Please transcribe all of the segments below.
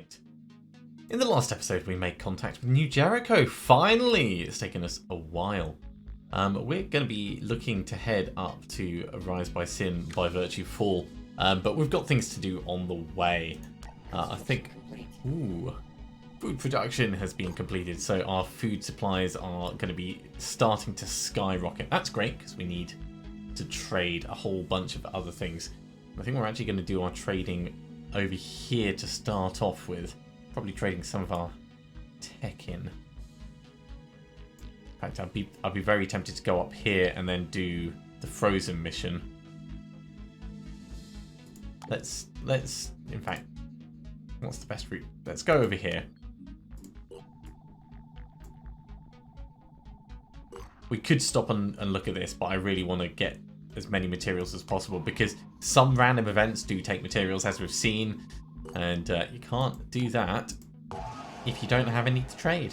site. In the last episode, we made contact with New Jericho. Finally! It's taken us a while. We're going to be looking to head up to Rise by Sin by Virtue Fall, but we've got things to do on the way. I think... Ooh... Food production has been completed, so our food supplies are going to be starting to skyrocket. That's great, because we need to trade a whole bunch of other things. I think we're actually going to do our trading over here to start off with. Probably trading some of our tech in. In fact, I'd be very tempted to go up here and then do the frozen mission. Let's in fact, what's the best route? Let's go over here. We could stop and look at this, but I really want to get as many materials as possible because some random events do take materials, as we've seen, and you can't do that if you don't have any to trade.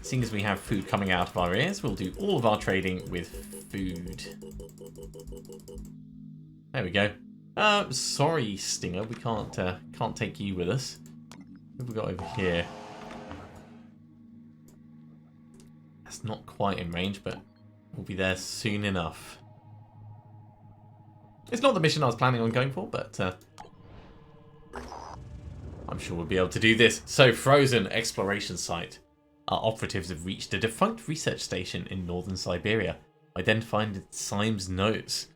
Seeing as we have food coming out of our ears, we'll do all of our trading with food. There we go. Sorry, Stinger, we can't take you with us. What have we got over here? That's not quite in range, but we'll be there soon enough. It's not the mission I was planning on going for, but I'm sure we'll be able to do this. So, Frozen Exploration Site. Our operatives have reached a defunct research station in northern Siberia, identified in Symes' notes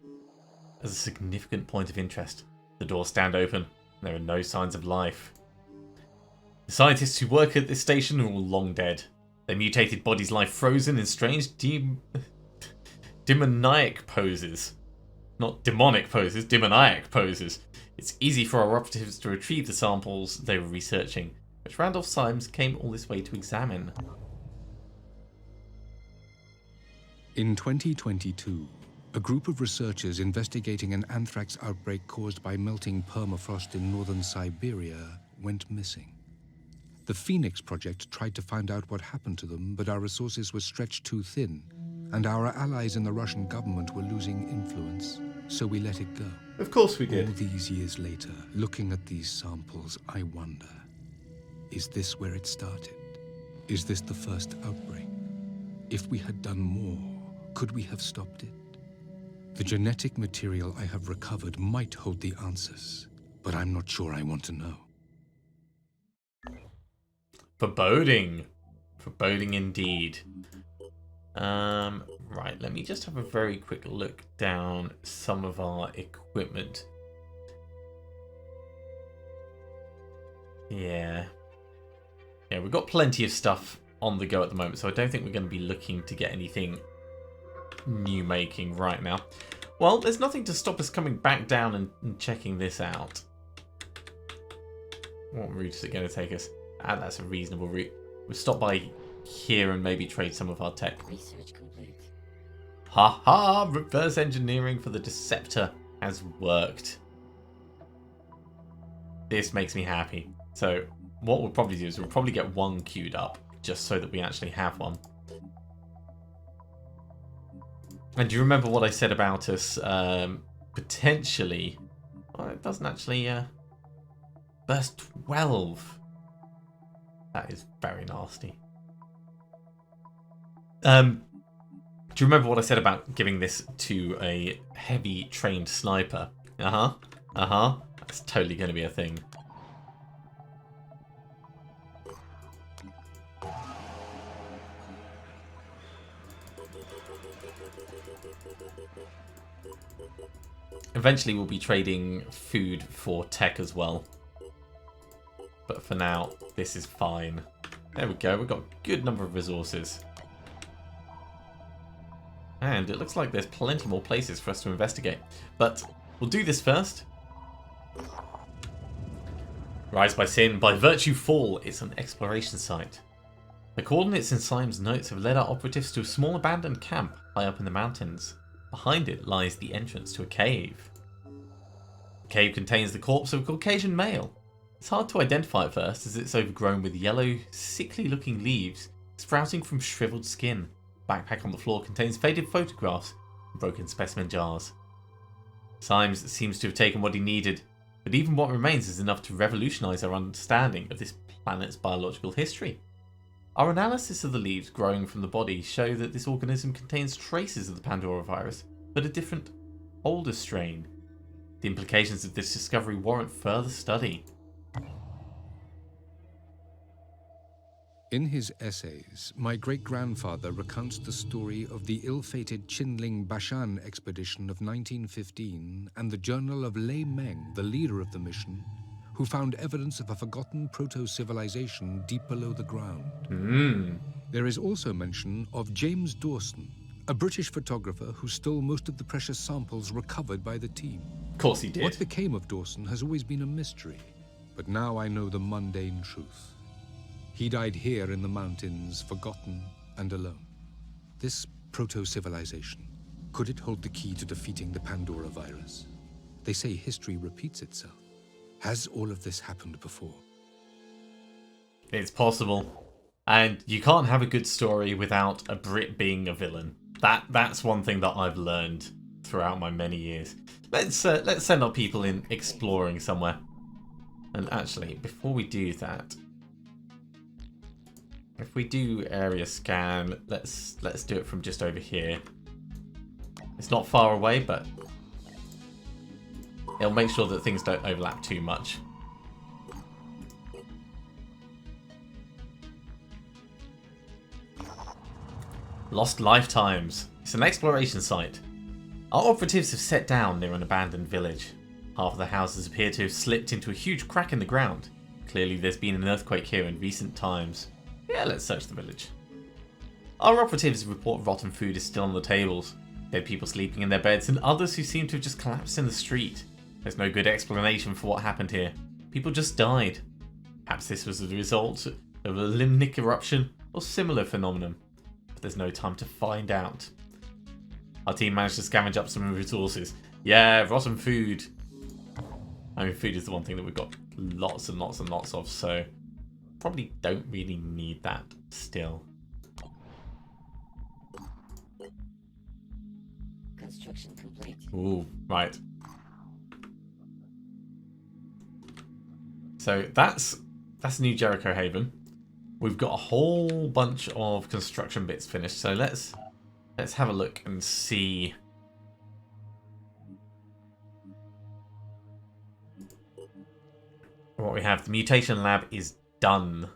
as a significant point of interest. The doors stand open. There are no signs of life. The scientists who work at this station are all long dead. Their mutated bodies lie frozen in strange demoniac poses. Not demonic poses, demoniac poses. It's easy for our operatives to retrieve the samples they were researching, which Randolph Symes came all this way to examine. In 2022, a group of researchers investigating an anthrax outbreak caused by melting permafrost in northern Siberia went missing. The Phoenix Project tried to find out what happened to them, but our resources were stretched too thin, and our allies in the Russian government were losing influence, so we let it go. Of course we did. All these years later, looking at these samples, I wonder, is this where it started? Is this the first outbreak? If we had done more, could we have stopped it? The genetic material I have recovered might hold the answers, but I'm not sure I want to know. Foreboding. Foreboding indeed. Right, let me just have a very quick look down some of our equipment. Yeah, we've got plenty of stuff on the go at the moment, so I don't think we're going to be looking to get anything new making right now. Well, there's nothing to stop us coming back down and checking this out. What route is it going to take us? Ah, that's a reasonable route. We'll stop by here and maybe trade some of our tech. Research complete. Ha ha! Reverse engineering for the Deceptor has worked. This makes me happy. So what we'll probably do is we'll probably get one queued up just so that we actually have one. And do you remember what I said about us potentially... Well, it doesn't actually... Burst 12. That is very nasty. Do you remember what I said about giving this to a heavy trained sniper? That's totally going to be a thing. Eventually we'll be trading food for tech as well. But for now, this is fine. There we go, we've got a good number of resources. And it looks like there's plenty more places for us to investigate. But we'll do this first. Rise by Sin, by Virtue Fall. It's an exploration site. The coordinates in Symes' notes have led our operatives to a small abandoned camp high up in the mountains. Behind it lies the entrance to a cave. The cave contains the corpse of a Caucasian male. It's hard to identify at first as it's overgrown with yellow, sickly looking leaves sprouting from shriveled skin. The backpack on the floor contains faded photographs and broken specimen jars. Symes seems to have taken what he needed. But even what remains is enough to revolutionize our understanding of this planet's biological history. Our analysis of the leaves growing from the body show that this organism contains traces of the Pandora virus, but a different, older strain. The implications of this discovery warrant further study. In his essays, my great-grandfather recounts the story of the ill-fated Qinling Bashan expedition of 1915 and the journal of Lei Meng, the leader of the mission, who found evidence of a forgotten proto-civilization deep below the ground. There is also mention of James Dawson, a British photographer who stole most of the precious samples recovered by the team. Of course he did. What became of Dawson has always been a mystery, but now I know the mundane truth. He died here in the mountains, forgotten and alone. This proto-civilization, could it hold the key to defeating the Pandora virus? They say history repeats itself. Has all of this happened before? It's possible. And you can't have a good story without a Brit being a villain. That's one thing that I've learned throughout my many years. Let's send our people in exploring somewhere. And actually, before we do that, if we do area scan, let's do it from just over here. It's not far away, but it'll make sure that things don't overlap too much. Lost Lifetimes. It's an exploration site. Our operatives have set down near an abandoned village. Half of the houses appear to have slipped into a huge crack in the ground. Clearly there's been an earthquake here in recent times. Yeah, let's search the village. Our operatives report rotten food is still on the tables. Dead people sleeping in their beds and others who seem to have just collapsed in the street. There's no good explanation for what happened here. People just died. Perhaps this was the result of a limnic eruption or similar phenomenon. But there's no time to find out. Our team managed to scavenge up some resources. Yeah, rotten food. I mean, food is the one thing that we've got lots and lots and lots of, so probably don't really need that still. Construction complete. Ooh, right. So that's New Jericho Haven. We've got a whole bunch of construction bits finished, so let's have a look and see. What we have. The mutation lab is done.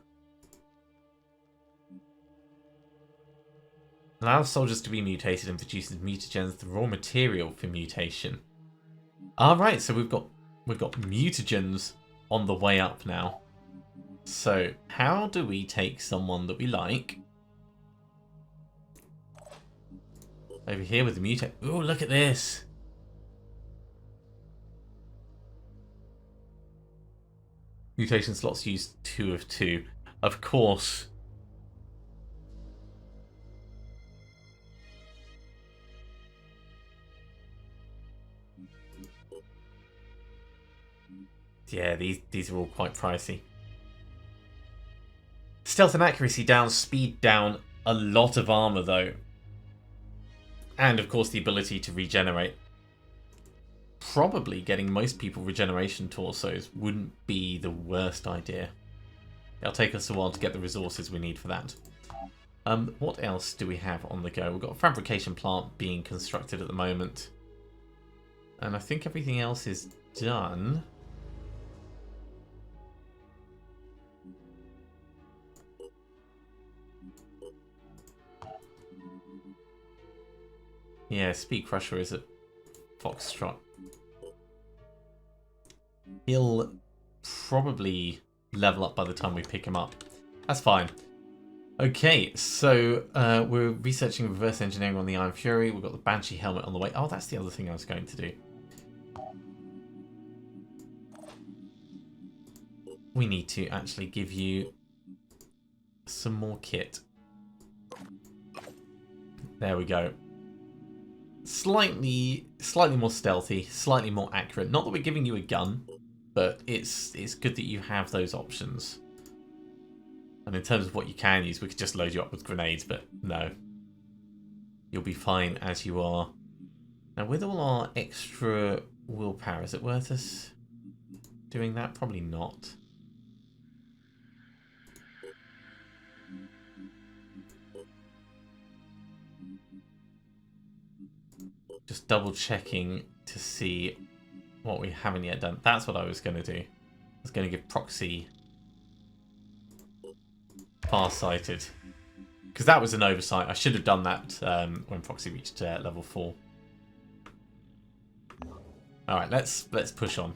Allows soldiers to be mutated and produces mutagens, the raw material for mutation. Alright, so we've got mutagens on the way up now. So how do we take someone that we like over here with the mutate? Oh, look at this. Mutation slots use 2 of 2. Of course. Yeah, these are all quite pricey. Stealth and accuracy down, speed down, a lot of armor though. And of course the ability to regenerate. Probably getting most people regeneration torsos wouldn't be the worst idea. It'll take us a while to get the resources we need for that. What else do we have on the go? We've got a fabrication plant being constructed at the moment. And I think everything else is done. Yeah, Speed Crusher is at Foxtrot. He'll probably level up by the time we pick him up. That's fine. Okay, so we're researching reverse engineering on the Iron Fury. We've got the Banshee helmet on the way. Oh, that's the other thing I was going to do. We need to actually give you some more kit. There we go. Slightly more stealthy, slightly more accurate. Not that we're giving you a gun, but it's good that you have those options. And in terms of what you can use, we could just load you up with grenades, but no. You'll be fine as you are. Now with all our extra willpower, is it worth us? doing that? Probably not. Just double checking to see what we haven't yet done. That's what I was going to do. I was going to give proxy farsighted. Because that was an oversight. I should have done that when proxy reached level 4. Alright, let's push on.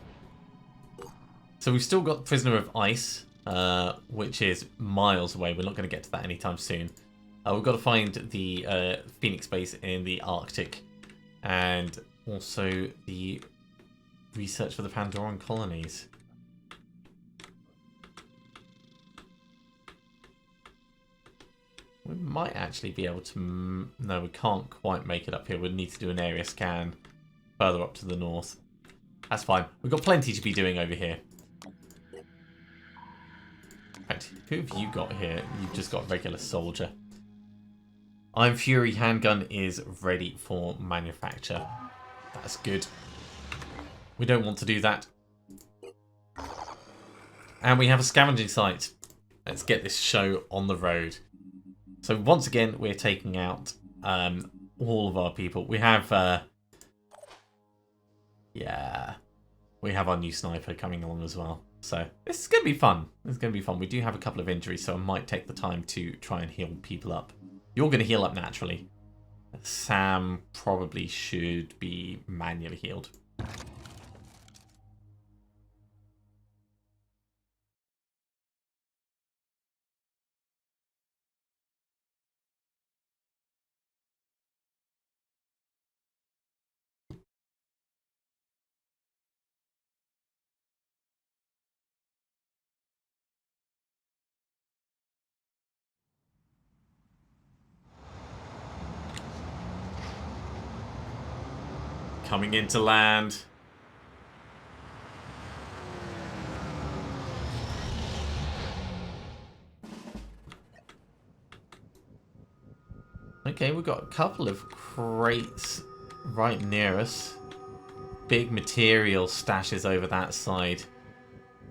So we've still got Prisoner of Ice, which is miles away. We're not going to get to that anytime soon. We've got to find the Phoenix base in the Arctic. And also the research for the Pandoran colonies. We might actually be able to... No, we can't quite make it up here. We'll need to do an area scan further up to the north. That's fine. We've got plenty to be doing over here. In fact, who have you got here? You've just got a regular soldier. Iron Fury handgun is ready for manufacture. That's good. We don't want to do that. And we have a scavenging site. Let's get this show on the road. So once again, we're taking out all of our people. We have... yeah. We have our new sniper coming along as well. So this is going to be fun. This is going to be fun. We do have a couple of injuries, so I might take the time to try and heal people up. You're going to heal up naturally. Sam probably should be manually healed. Coming into land. Okay, we've got a couple of crates right near us. Big material stashes over that side.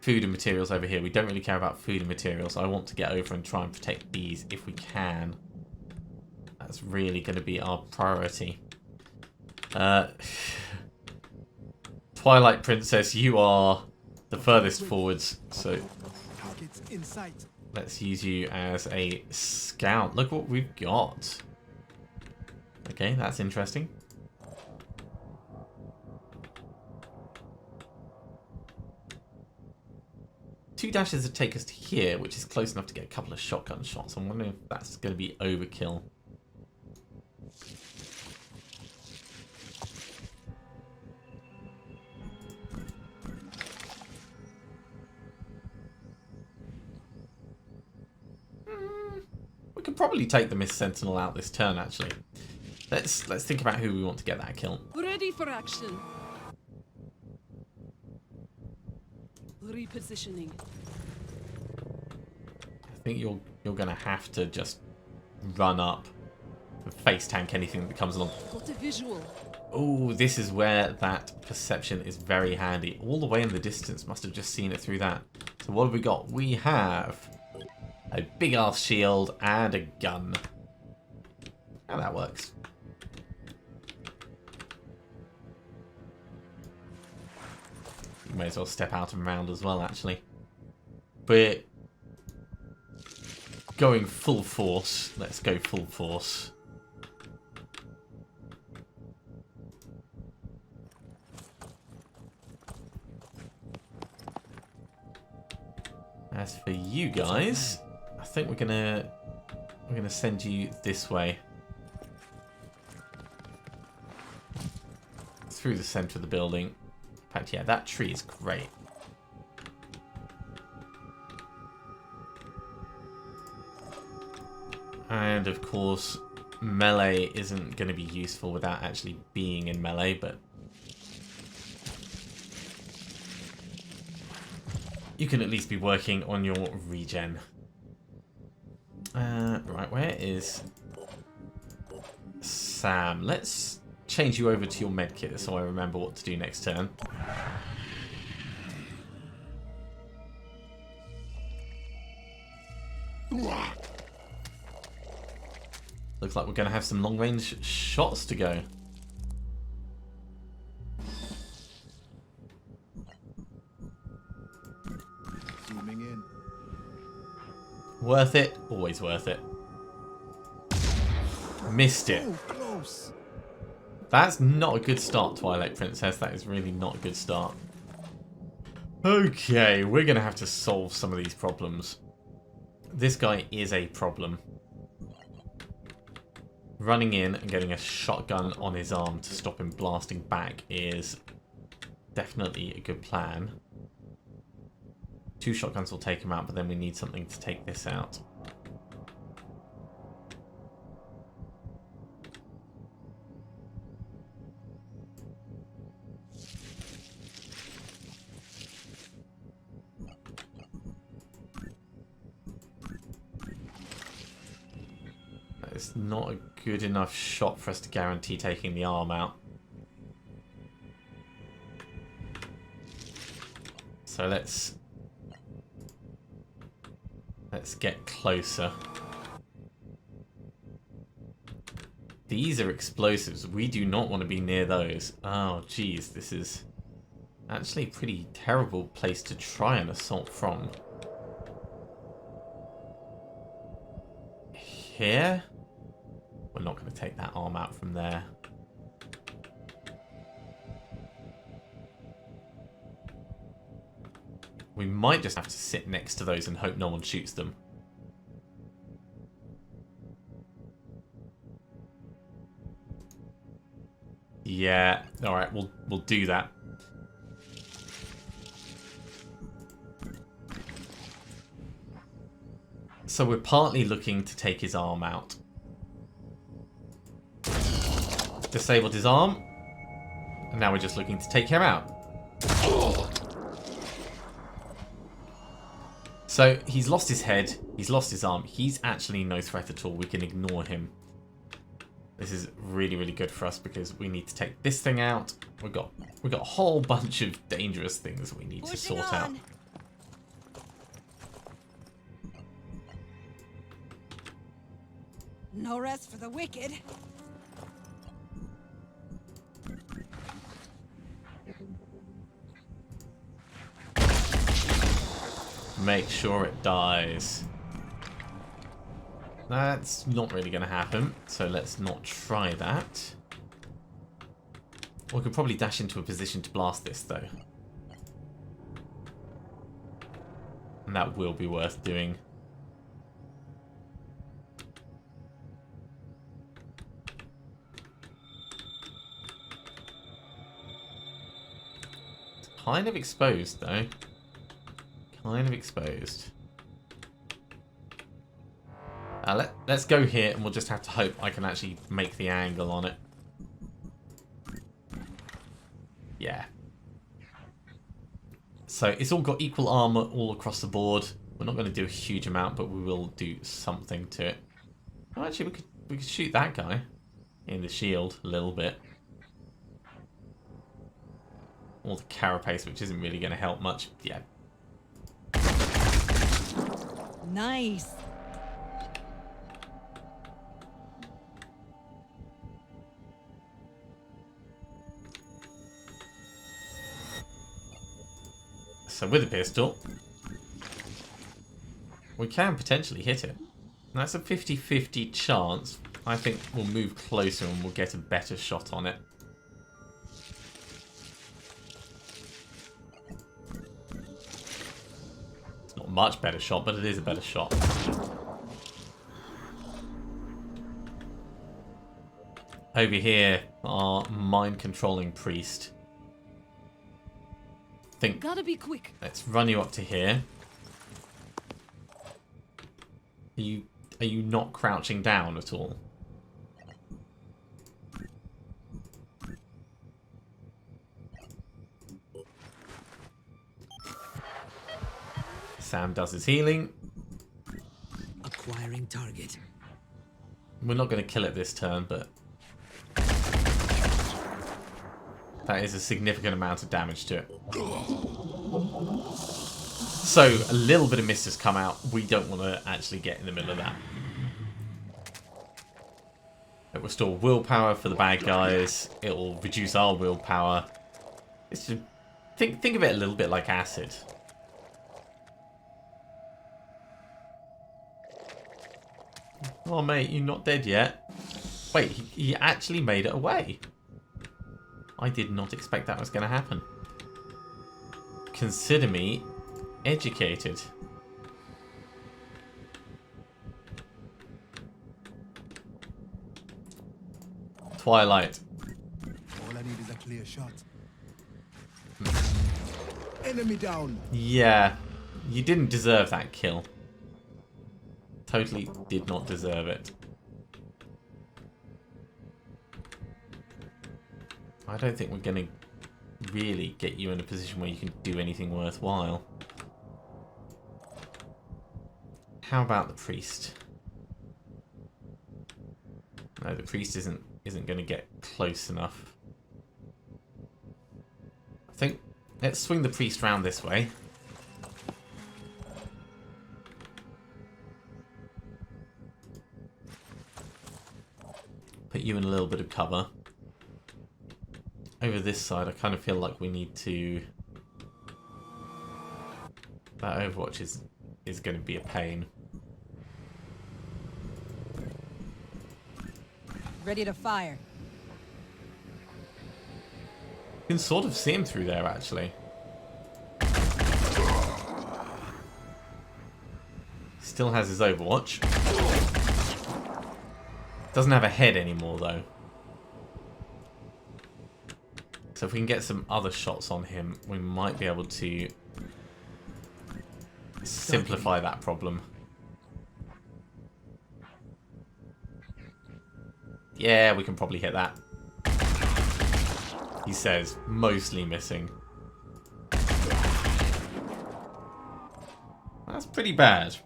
Food and materials over here. We don't really care about food and materials. I want to get over and try and protect these if we can. That's really going to be our priority. Twilight Princess, you are the furthest forwards, so let's use you as a scout. Look what we've got. Okay, that's interesting. Two dashes to take us to here, which is close enough to get a couple of shotgun shots. I'm wondering if that's going to be overkill. We could probably take the Mist Sentinel out this turn, actually. Let's think about who we want to get that kill. Ready for action. Repositioning. I think you're gonna have to just run up and face tank anything that comes along. Got a visual. Oh, this is where that perception is very handy. All the way in the distance, must have just seen it through that. So what have we got? We have a big ass shield and a gun. How that works. You may as well step out and round as well, actually. We're going full force. Let's go full force. As for you guys, I think we're gonna send you this way. Through the center of the building. In fact, yeah, that tree is great. And of course, melee isn't going to be useful without actually being in melee, but you can at least be working on your regen. Right, where is Sam? Let's change you over to your medkit so I remember what to do next turn. Looks like we're going to have some long-range shots to go. Zooming in. Worth it? Always worth it. Missed it. Oh, close. That's not a good start, Twilight Princess. That is really not a good start. Okay, we're going to have to solve some of these problems. This guy is a problem. Running in and getting a shotgun on his arm to stop him blasting back is definitely a good plan. 2 shotguns will take him out, but then we need something to take this out. It's not a good enough shot for us to guarantee taking the arm out. So let's get closer. These are explosives. We do not want to be near those. Oh, geez, this is actually a pretty terrible place to try an assault from. Here? We're not going to take that arm out from there. We might just have to sit next to those and hope no one shoots them. Yeah, alright, we'll do that. So we're partly looking to take his arm out. Disabled his arm. And now we're just looking to take him out. So he's lost his head, he's lost his arm, he's actually no threat at all. We can ignore him. This is really, really good for us because we need to take this thing out. We've got a whole bunch of dangerous things we need to sort out. No rest for the wicked. Make sure it dies. That's not really going to happen, so let's not try that. We could probably dash into a position to blast this, though. And that will be worth doing. It's kind of exposed, though. Kind of exposed. Let's go here and we'll just have to hope I can actually make the angle on it. Yeah. So it's all got equal armor all across the board. We're not going to do a huge amount, but we will do something to it. Oh, actually, we could shoot that guy in the shield a little bit. Or the carapace, which isn't really going to help much. Yeah. Nice. So with a pistol, we can potentially hit it. And that's a 50-50 chance. I think we'll move closer and we'll get a better shot on it. It's not a much better shot, but it is a better shot. Over here, our mind-controlling priest. Think. Gotta be quick. Let's run you up to here. Are you not crouching down at all? Sam does his healing. Acquiring target. We're not going to kill it this turn, but that is a significant amount of damage to it. So a little bit of mist has come out. We don't want to actually get in the middle of that. It will restore willpower for the bad guys. It will reduce our willpower. It's just, think of it a little bit like acid. Oh mate, you're not dead yet. Wait, he actually made it away. I did not expect that was going to happen. Consider me educated. Twilight. All I need is a clear shot. Enemy down. Yeah, you didn't deserve that kill. Totally did not deserve it. I don't think we're going to really get you in a position where you can do anything worthwhile. How about the priest? No, the priest isn't going to get close enough. I think let's swing the priest round this way. Put you in a little bit of cover. Over this side, I kind of feel like we need to... That Overwatch is going to be a pain. Ready to fire. You can sort of see him through there, actually. Still has his Overwatch. Doesn't have a head anymore, though. So if we can get some other shots on him, we might be able to simplify that problem. Yeah, we can probably hit that. He says, mostly missing. That's pretty bad.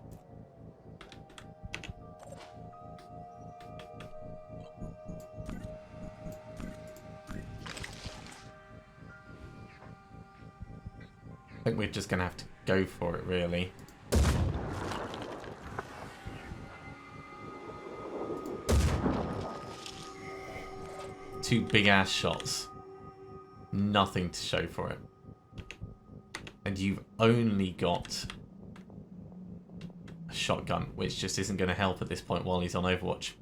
I think we're just going to have to go for it, really. Two big-ass shots. Nothing to show for it. And you've only got a shotgun, which just isn't going to help at this point while he's on Overwatch.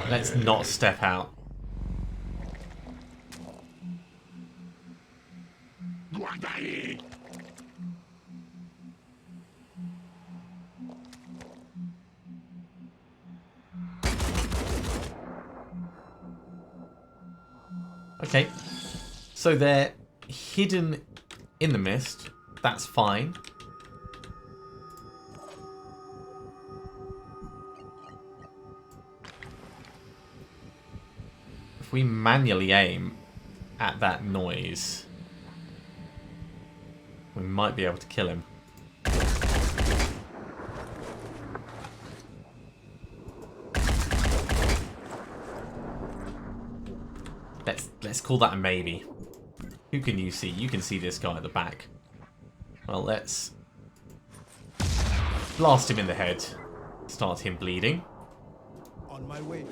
Let's not step out. Okay, so they're hidden in the mist. That's fine. If we manually aim at that noise, we might be able to kill him. Let's call that a maybe. Who can you see? You can see this guy at the back. Well, let's blast him in the head. Start him bleeding. On my way.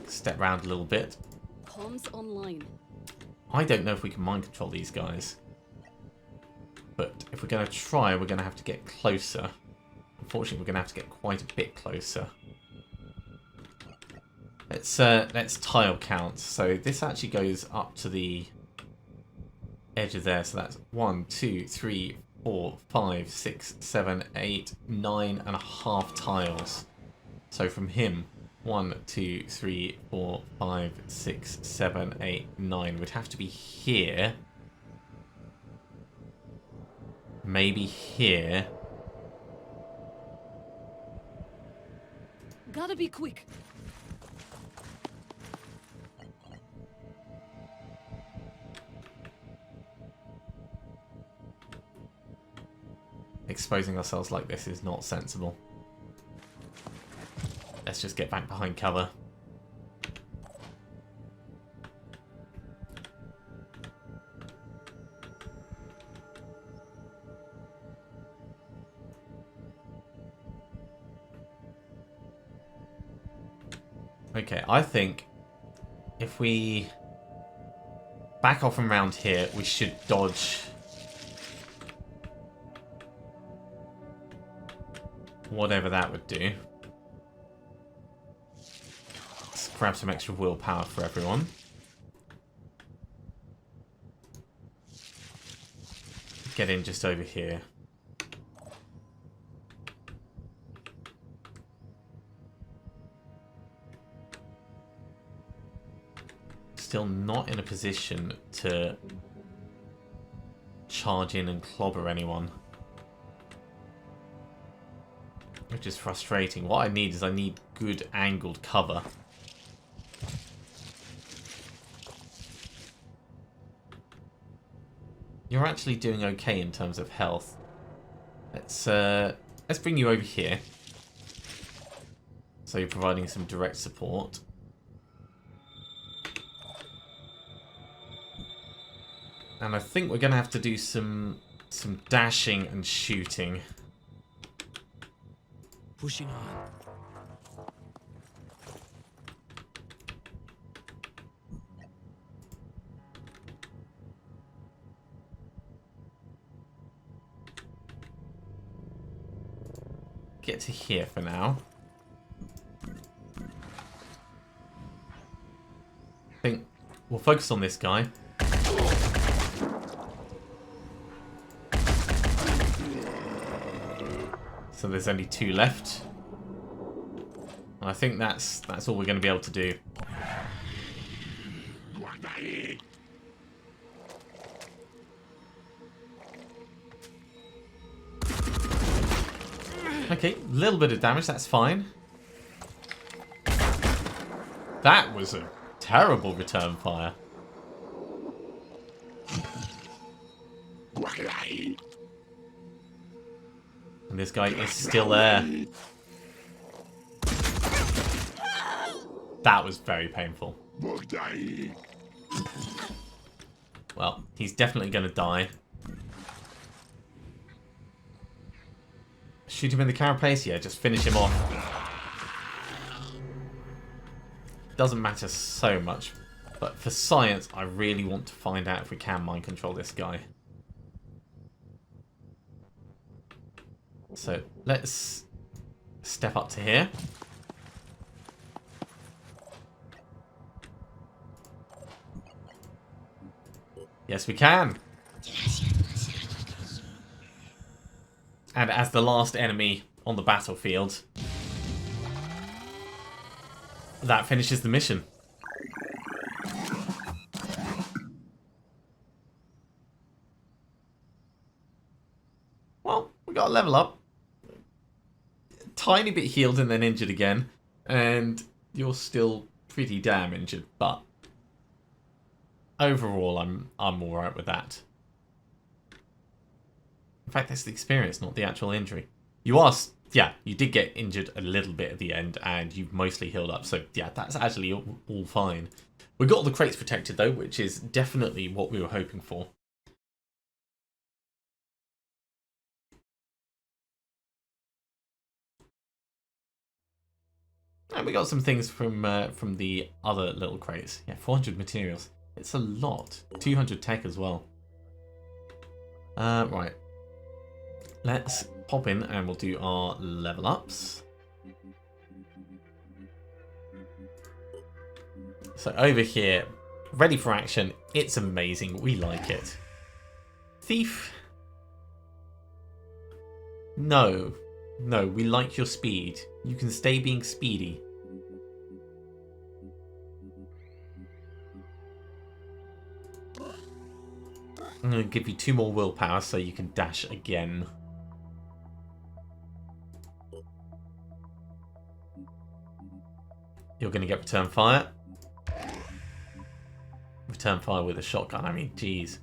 Step round a little bit. Comms online. I don't know if we can mind control these guys. But if we're going to try, we're going to have to get closer. Unfortunately, we're going to have to get quite a bit closer. Let's tile count. So this actually goes up to the edge of there. So that's 1, 2, 3, 4, 5, 6, 7, 8, 9.5 tiles. So from him, 1, 2, 3, 4, 5, 6, 7, 8, 9 would have to be here. Maybe here. Gotta be quick. Exposing ourselves like this is not sensible. Let's just get back behind cover. Okay, I think if we back off from around here, we should dodge whatever that would do. Let's grab some extra willpower for everyone. Get in just over here. Still not in a position to charge in and clobber anyone, which is frustrating. What I need is good angled cover. You're actually doing okay in terms of health. Let's bring you over here. So you're providing some direct support. And I think we're going to have to do some dashing and shooting. Pushing on. Get to here for now. I think we'll focus on this guy. So there's only 2 left. And I think that's all we're going to be able to do. Okay, a little bit of damage, that's fine. That was a terrible return fire. And this guy is still there. That was very painful. Well, he's definitely going to die. Shoot him in the carapace? Yeah, just finish him off. Doesn't matter so much. But for science, I really want to find out if we can mind control this guy. So let's step up to here. Yes, we can. And as the last enemy on the battlefield, that finishes the mission. Well, we got a level up. Tiny bit healed and then injured again. And you're still pretty damn injured, but overall I'm alright with that. In fact, that's the experience, not the actual injury. You are, yeah, you did get injured a little bit at the end, and you've mostly healed up. So, yeah, that's actually all fine. We got all the crates protected, though, which is definitely what we were hoping for. And we got some things from the other little crates. Yeah, 400 materials. It's a lot. 200 tech as well. Right. Let's pop in and we'll do our level ups. So over here, ready for action. It's amazing. We like it. Thief. No. No, we like your speed. You can stay being speedy. I'm going to give you 2 more willpower so you can dash again. You're going to get return fire. Return fire with a shotgun. I mean, geez.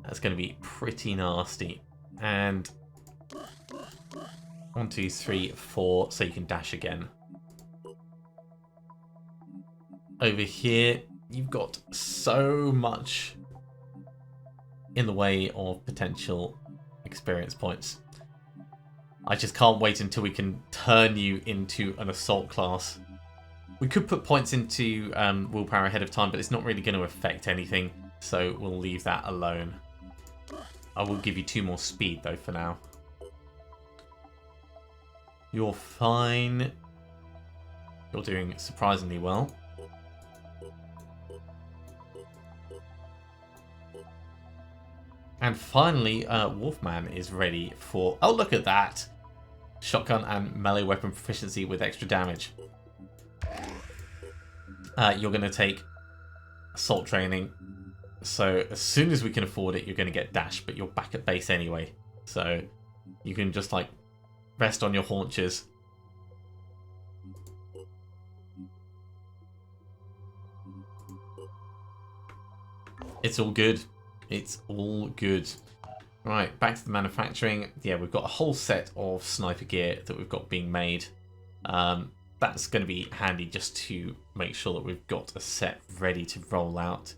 That's going to be pretty nasty. And 1, 2, 3, 4, so you can dash again. Over here, you've got so much in the way of potential experience points. I just can't wait until we can turn you into an assault class. We could put points into willpower ahead of time, but it's not really going to affect anything, so we'll leave that alone. I will give you 2 more speed, though, for now. You're fine. You're doing surprisingly well. And finally, Wolfman is ready for... Oh, look at that! Shotgun and melee weapon proficiency with extra damage. You're going to take assault training. So as soon as we can afford it, you're going to get dash, but you're back at base anyway. So you can just like rest on your haunches. It's all good. It's all good. Right, back to the manufacturing. Yeah, we've got a whole set of sniper gear that we've got being made. That's going to be handy just to make sure that we've got a set ready to roll out.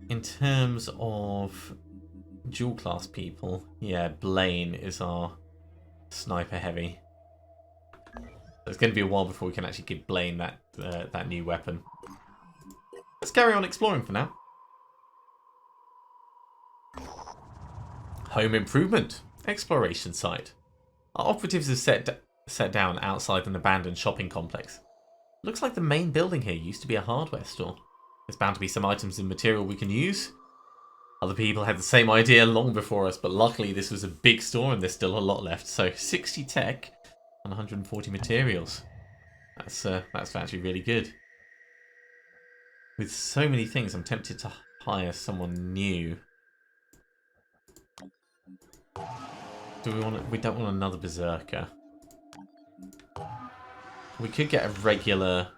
In terms of dual class people, yeah, Blaine is our sniper heavy. So it's going to be a while before we can actually give Blaine that new weapon. Let's carry on exploring for now. Home improvement. Exploration site. Our operatives have set down outside an abandoned shopping complex. Looks like the main building here used to be a hardware store. There's bound to be some items and material we can use. Other people had the same idea long before us, but luckily this was a big store and there's still a lot left. So 60 tech and 140 materials. That's actually really good. With so many things, I'm tempted to hire someone new. Do we want? We don't want another berserker. We could get a regular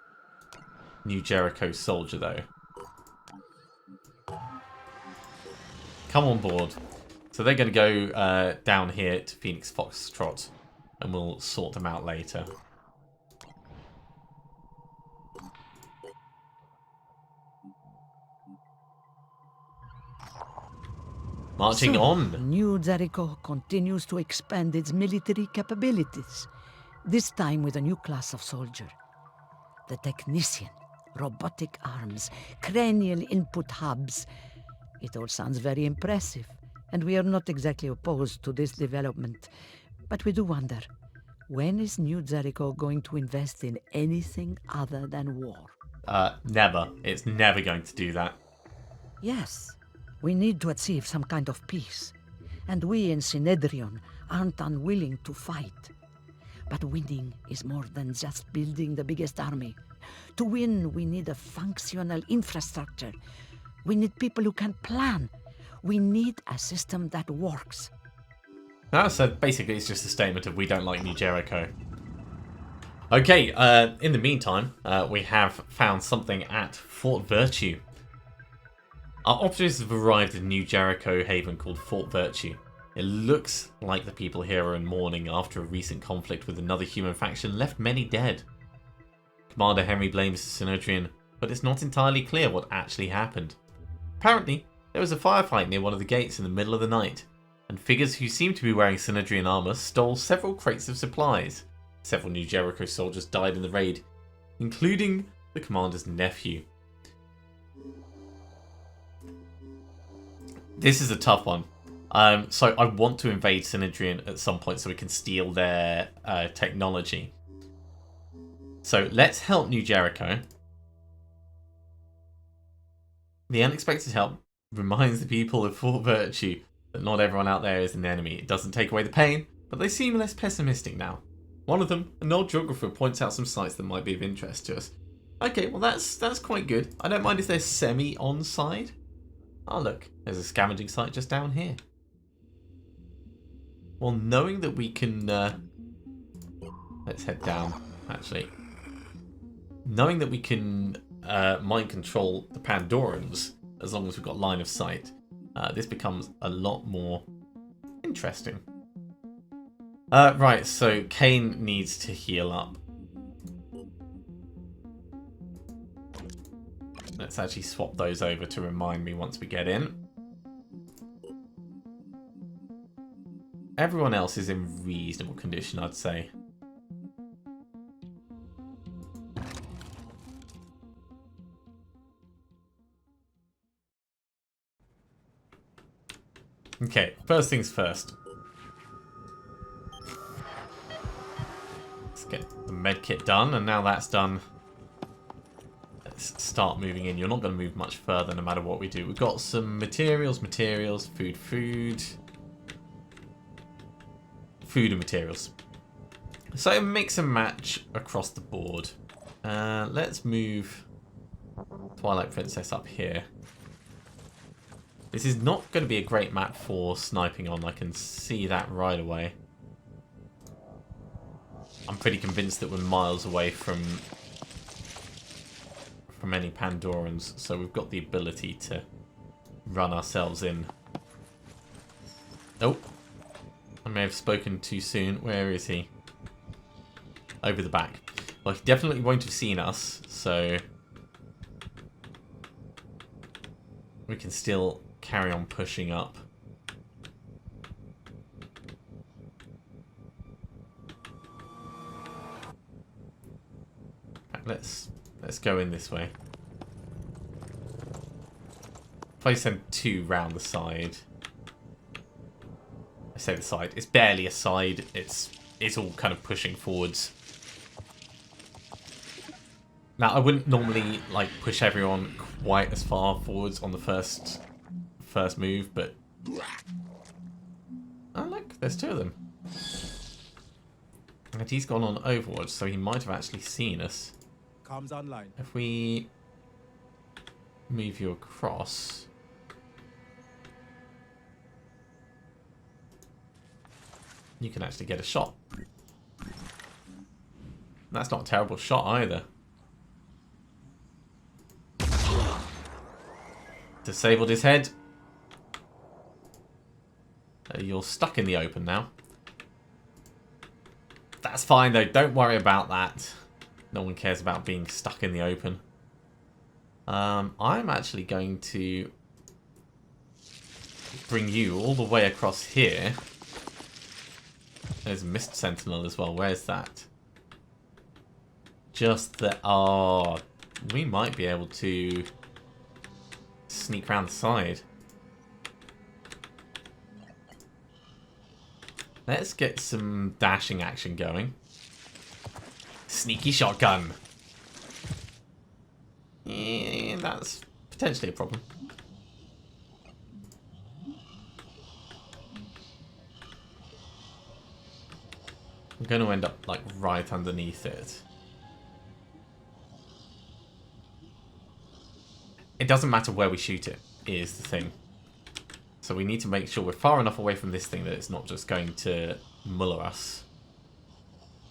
New Jericho soldier though. Come on board. So they're going to go down here to Phoenix Foxtrot, and we'll sort them out later. Marching on. New Jericho continues to expand its military capabilities, this time with a new class of soldier. The technician, robotic arms, cranial input hubs. It all sounds very impressive, and we are not exactly opposed to this development. But we do wonder, when is New Jericho going to invest in anything other than war? Never. It's never going to do that. Yes. We need to achieve some kind of peace, and we in Synedrion aren't unwilling to fight. But winning is more than just building the biggest army. To win, we need a functional infrastructure. We need people who can plan. We need a system that works. So basically it's just a statement of we don't like New Jericho. Okay, in the meantime, we have found something at Fort Virtue. Our operatives have arrived at a new Jericho haven called Fort Virtue. It looks like the people here are in mourning after a recent conflict with another human faction left many dead. Commander Henry blames Synedrion, but it's not entirely clear what actually happened. Apparently, there was a firefight near one of the gates in the middle of the night, and figures who seemed to be wearing Synedrion armor stole several crates of supplies. Several New Jericho soldiers died in the raid, including the commander's nephew. This is a tough one. So I want to invade Synedrion at some point so we can steal their technology. So let's help New Jericho. The unexpected help reminds the people of Fort Virtue that not everyone out there is an enemy. It doesn't take away the pain, but they seem less pessimistic now. One of them, an old geographer, points out some sites that might be of interest to us. Okay, well that's quite good. I don't mind if they're semi-on-side. Oh look, there's a scavenging site just down here. Well, knowing that we can... let's head down, actually. Knowing that we can mind control the Pandorans, as long as we've got line of sight, this becomes a lot more interesting. Right, so Kane needs to heal up. Let's actually swap those over to remind me once we get in. Everyone else is in reasonable condition, I'd say. Okay, first things first. Let's get the med kit done, and now that's done, let's start moving in. You're not going to move much further no matter what we do. We've got some materials, food and materials. So mix and match across the board. Let's move Twilight Princess up here. This is not going to be a great map for sniping on. I can see that right away. I'm pretty convinced that we're miles away from any Pandorans, so we've got the ability to run ourselves in. Oh, I may have spoken too soon. Where is he? Over the back. Well, he definitely won't have seen us, so we can still carry on pushing up. Let's go in this way. If I send 2 round the side, I say the side. It's barely a side. It's all kind of pushing forwards. Now I wouldn't normally like push everyone quite as far forwards on the first move, but oh look, there's 2 of them. And he's gone on Overwatch, so he might have actually seen us. Comms online. If we move you across, you can actually get a shot. That's not a terrible shot either. Disabled his head. You're stuck in the open now. That's fine though, don't worry about that. No one cares about being stuck in the open. I'm actually going to bring you all the way across here. There's a Mist Sentinel as well. Where's that? Just that. Oh, we might be able to sneak around the side. Let's get some dashing action going. Sneaky shotgun. Yeah, that's potentially a problem. I'm going to end up like right underneath it. It doesn't matter where we shoot it, is the thing. So we need to make sure we're far enough away from this thing that it's not just going to muller us.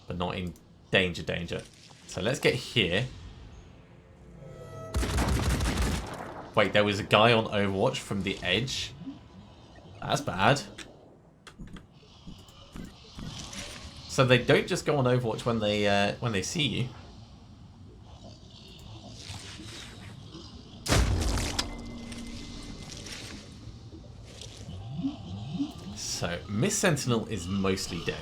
But not in danger. So let's get here. Wait, there was a guy on Overwatch from the edge. That's bad. So they don't just go on Overwatch when they see you. So, Mist Sentinel is mostly dead.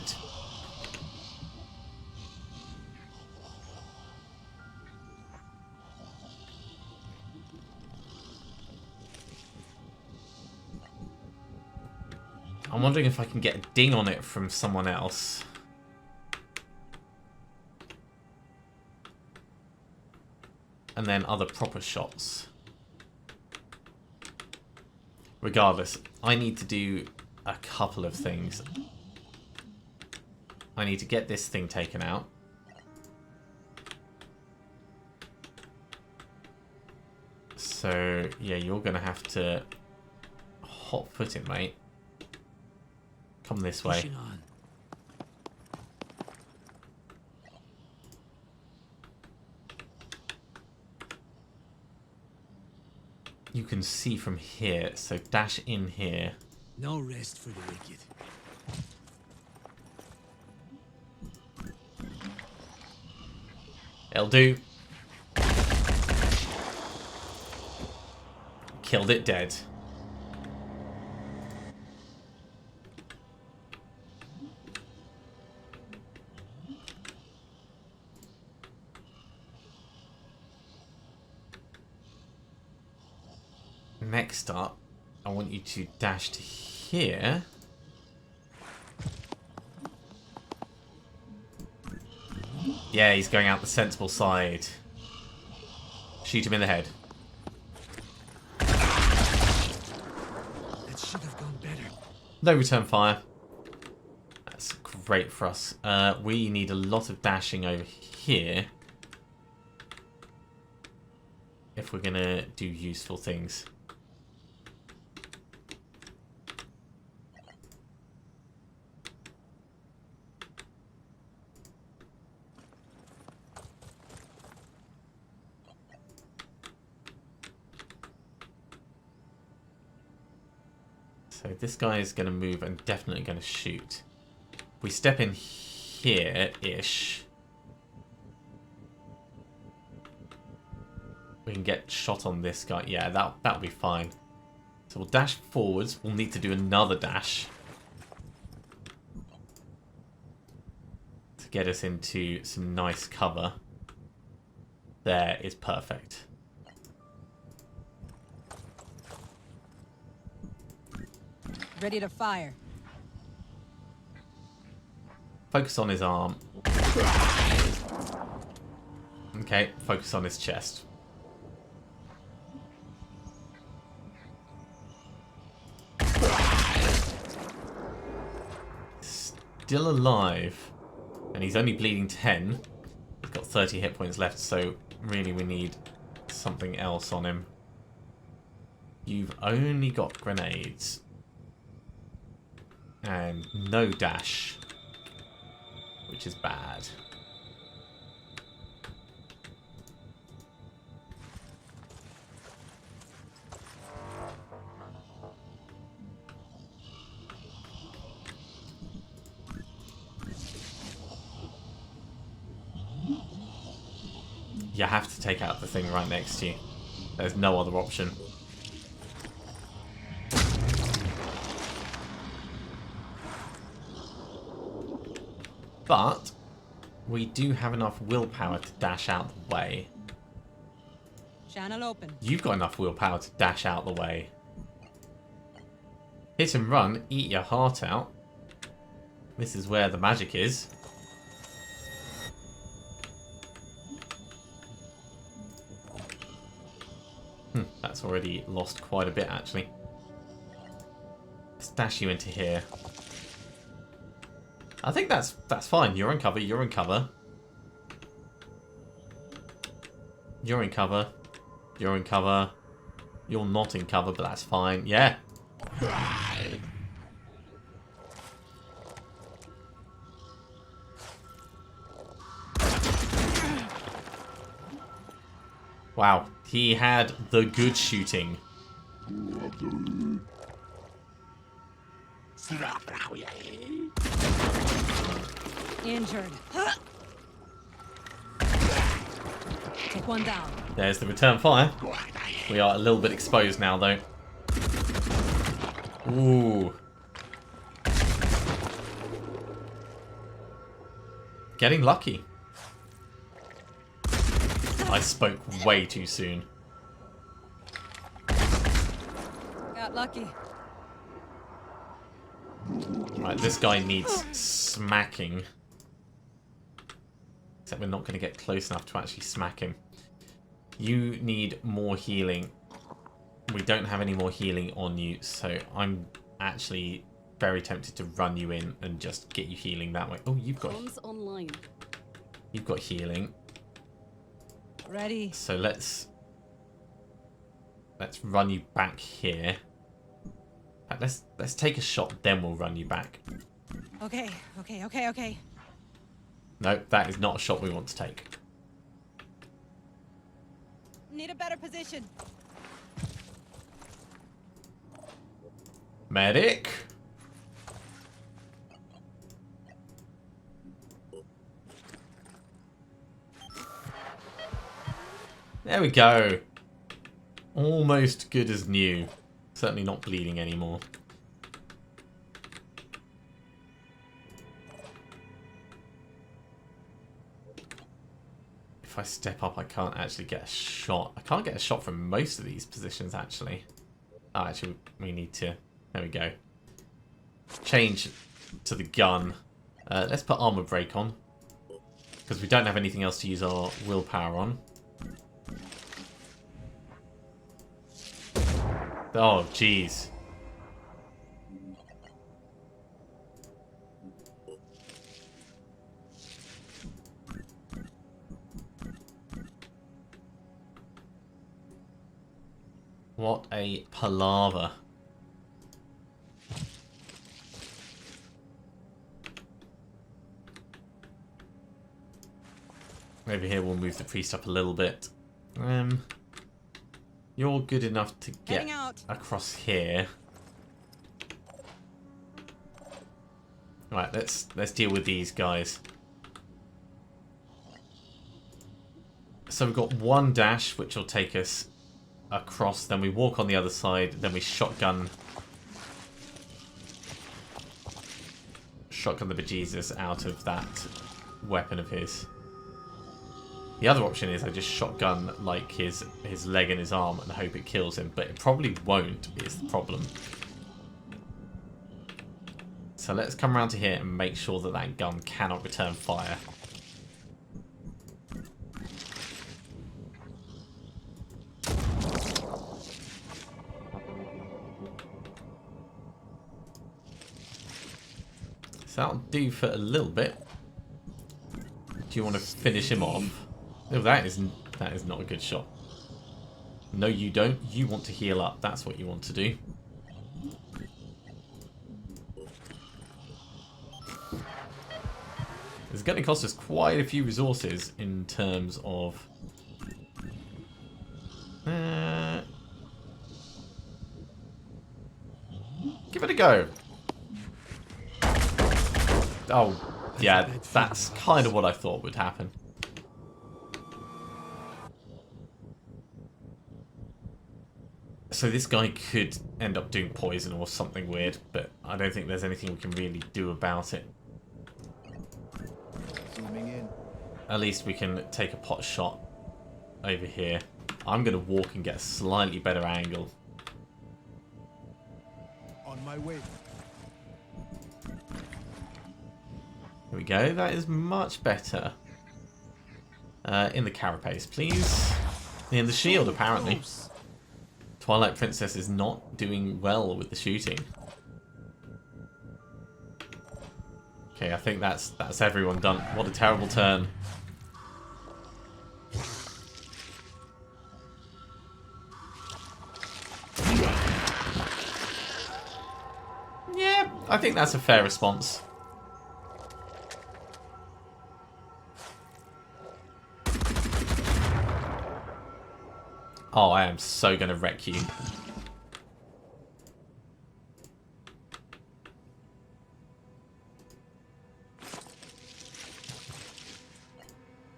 I'm wondering if I can get a ding on it from someone else. And then other proper shots. Regardless, I need to do a couple of things. I need to get this thing taken out. So, yeah, you're going to have to hot foot it, mate. Come this way. You can see from here, so dash in here. No rest for the wicked. It'll do. Killed it dead. Next up, I want you to dash to here. Yeah, he's going out the sensible side. Shoot him in the head. That should have gone better. No return fire. That's great for us. We need a lot of dashing over here if we're gonna do useful things. So this guy is going to move and definitely going to shoot. If we step in here-ish, we can get shot on this guy. Yeah, that'll be fine. So we'll dash forwards. We'll need to do another dash to get us into some nice cover. There is perfect. Ready to fire. Focus on his arm. Okay, focus on his chest. Still alive. And he's only bleeding 10. He's got 30 hit points left, so really we need something else on him. You've only got grenades. And no dash, which is bad. You have to take out the thing right next to you. There's no other option. But we do have enough willpower to dash out the way. Channel open. You've got enough willpower to dash out the way. Hit and run, eat your heart out. This is where the magic is. That's already lost quite a bit, actually. Let's dash you into here. I think that's fine. You're in cover. You're in cover. You're in cover. You're in cover. You're not in cover, but that's fine. Yeah. Wow. He had the good shooting. Injured. Take one down. There's the return fire. We are a little bit exposed now, though. Ooh. Getting lucky. I spoke way too soon. Got lucky. Right, this guy needs smacking. Except we're not going to get close enough to actually smack him. You need more healing. We don't have any more healing on you, so I'm actually very tempted to run you in and just get you healing that way. Oh, you've got healing. Ready. So let's run you back here. In fact, let's take a shot, then we'll run you back. Okay. No, that is not a shot we want to take. Need a better position. Medic. There we go. Almost good as new. Certainly not bleeding anymore. If I step up, I can't actually get a shot. I can't get a shot from most of these positions, actually. Oh, actually, we need to... There we go. change to the gun. Let's put armor break on, because we don't have anything else to use our willpower on. Oh, jeez. What a palaver. Over here, we'll move the priest up a little bit. You're good enough to get across here. Right, let's deal with these guys. So we've got one dash, which will take us across. Then we walk on the other side. Then we shotgun the bejesus out of that weapon of his. The other option is I just shotgun like his leg and his arm and hope it kills him, but it probably won't, is the problem. So let's come around to here and make sure that that gun cannot return fire. So that'll do for a little bit. Do you want to finish him off? Oh, that is not a good shot. No, you don't. You want to heal up. That's what you want to do. It's going to cost us quite a few resources in terms of... give it a go. Oh, yeah, that's kind of what I thought would happen. So this guy could end up doing poison or something weird, but I don't think there's anything we can really do about it. Zooming in. At least we can take a pot shot over here. I'm going to walk and get a slightly better angle. On my way. Here we go. That is much better. In the carapace, please. In the shield, apparently. Twilight Princess is not doing well with the shooting. Okay, I think that's everyone done. What a terrible turn. Yeah, I think that's a fair response. Oh, I am so going to wreck you.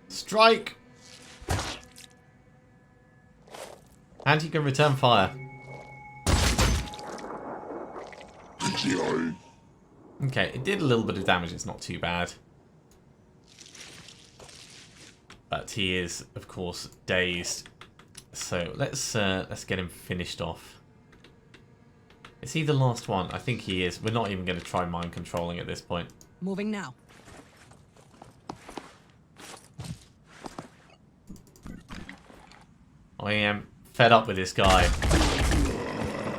Strike! And he can return fire. Okay, it did a little bit of damage, it's not too bad. But he is, of course, dazed. So let's get him finished off. Is he the last one? I think he is. We're not even going to try mind controlling at this point. Moving now. I am fed up with this guy.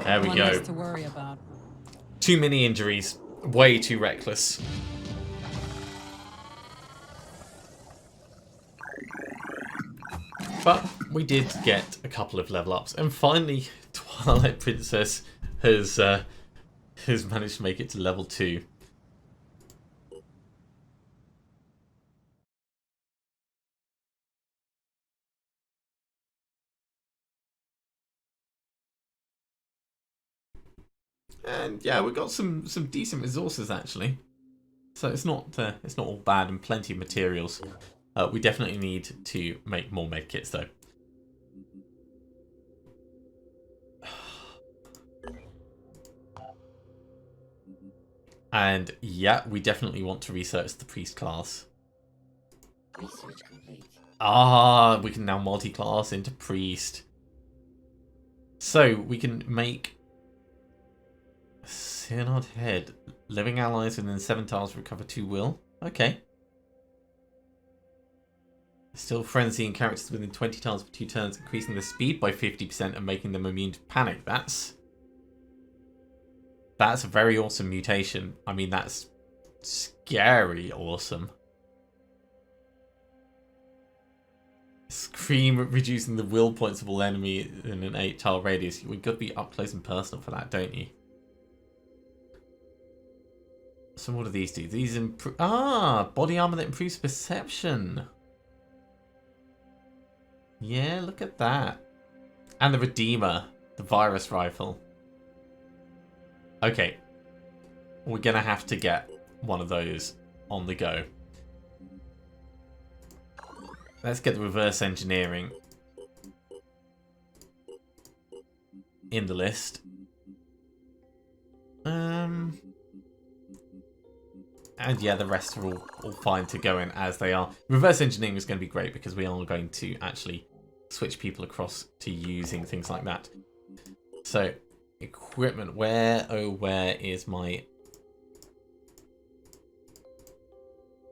There we One go. less to worry about. Too many injuries. Way too reckless. But we did get a couple of level ups, and finally Twilight Princess has managed to make it to level 2. And yeah, we got some decent resources actually. So it's not all bad, and plenty of materials. We definitely need to make more medkits though. And yeah, we definitely want to research the priest class. Research complete. Ah, we can now multi-class into priest. So we can make Synod head Living allies within 7 tiles recover 2 will. Okay. Still frenzying characters within 20 tiles for 2 turns, increasing their speed by 50% and making them immune to panic. That's a very awesome mutation. I mean, that's scary awesome. Scream, reducing the will points of all enemy in an 8 tile radius. We've got to be up close and personal for that, don't you? So what do these do? These improve... body armor that improves perception. Yeah, look at that. And the Redeemer, the virus rifle. Okay. We're going to have to get one of those on the go. Let's get the reverse engineering in the list. And yeah, the rest are all fine to go in as they are. Reverse engineering is going to be great because we are going to actually switch people across to using things like that. So, equipment. Where is my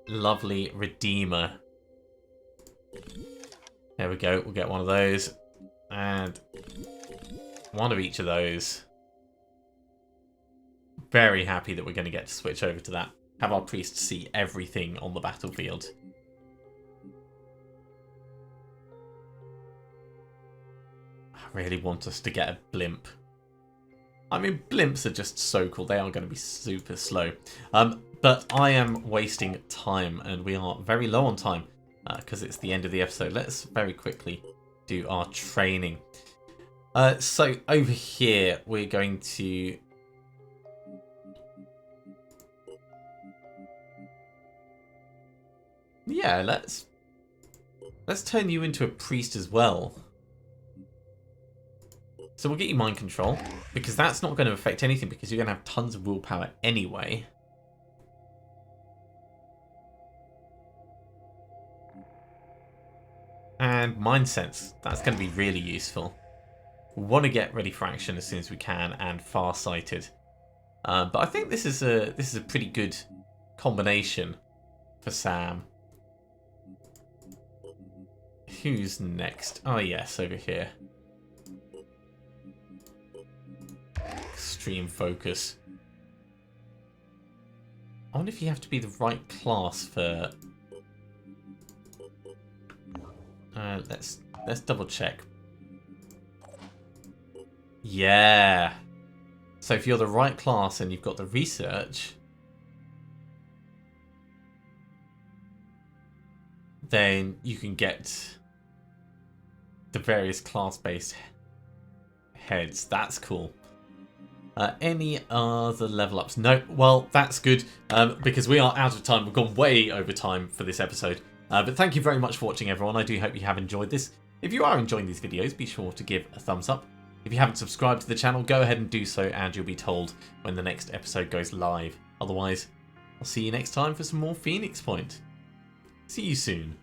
lovely Redeemer? There we go. We'll get one of those. And one of each of those. Very happy that we're going to get to switch over to that. Have our priests see everything on the battlefield. I really want us to get a blimp. I mean, blimps are just so cool. They are going to be super slow. But I am wasting time, and we are very low on time because it's the end of the episode. Let's very quickly do our training. So over here, we're going to... Yeah, let's turn you into a priest as well. So we'll get you mind control, because that's not going to affect anything, because you're going to have tons of willpower anyway. And mind sense, that's going to be really useful. We want to get ready for action as soon as we can, and farsighted. But I think this is a pretty good combination for Sam. Who's next? Oh yes, over here. Extreme focus. I wonder if you have to be the right class for... let's double check. Yeah. So if you're the right class and you've got the research, then you can get the various class-based heads. That's cool. Any other level ups? No. Well, that's good because we are out of time. We've gone way over time for this episode. But thank you very much for watching, everyone. I do hope you have enjoyed this. If you are enjoying these videos, be sure to give a thumbs up. If you haven't subscribed to the channel, go ahead and do so, and you'll be told when the next episode goes live. Otherwise, I'll see you next time for some more Phoenix Point. See you soon.